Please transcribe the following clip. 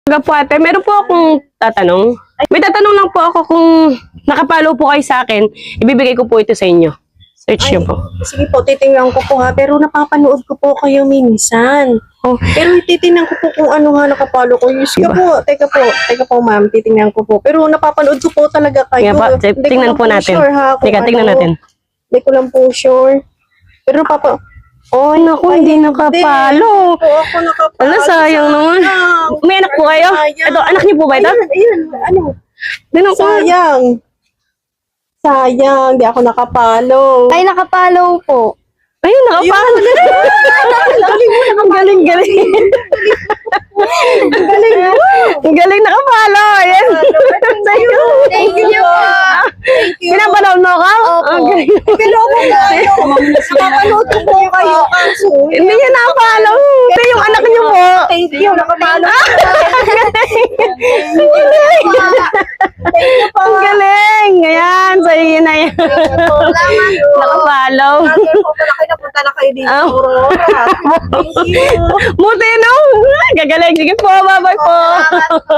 Aga po ate, meron po akong tatanong. May tatanong lang po ako kung nakapalo po kayo sa akin, ibibigay ko po ito sa inyo. Search nyo po. Sige po, titingnan ko po ha. Pero napapanood ko po kayo minsan. Oh, Pero titingnan ko po kung ano nga nakapalo ko. Sige po, teka po ma'am, titingnan ko po. Pero napapanood ko po talaga kayo. kaya po, Hindi ko tingnan lang po natin. Sure, ha, kung Teka, tingnan ano. natin. Hindi ko lang po sure. Pero Ay, naku, hindi nakapalo. Po ako nakapalo. Ala, sayang naman. May anak po kayo? Sayang. Ito, anak niyo po ba ito? Ayan, ano? Dino ko. Sayang. Sayang, di ako nakapalo. Ay, nakapalo po. Ayun, nakapalo. Ang galing, galing. Ang galing nakapalo. Ayan. Sa'yo. Thank you po. Pinapanood mo ka? Opo. Ang galing. Pero ako kayo. Nakapanood ko po kayo. Kaso, Hindi niya nakapalo. Ito yung anak niyo po. thank you. Nakapalo. Ang galing. Ayan, sa'yo yun na yan. Salamat po. Nakapalo. Po pala kayo, napunta na kayo dito. Ah. Aurora. Thank you. Buti no. Gagaling. Sige po, bye-bye po. Salamat po.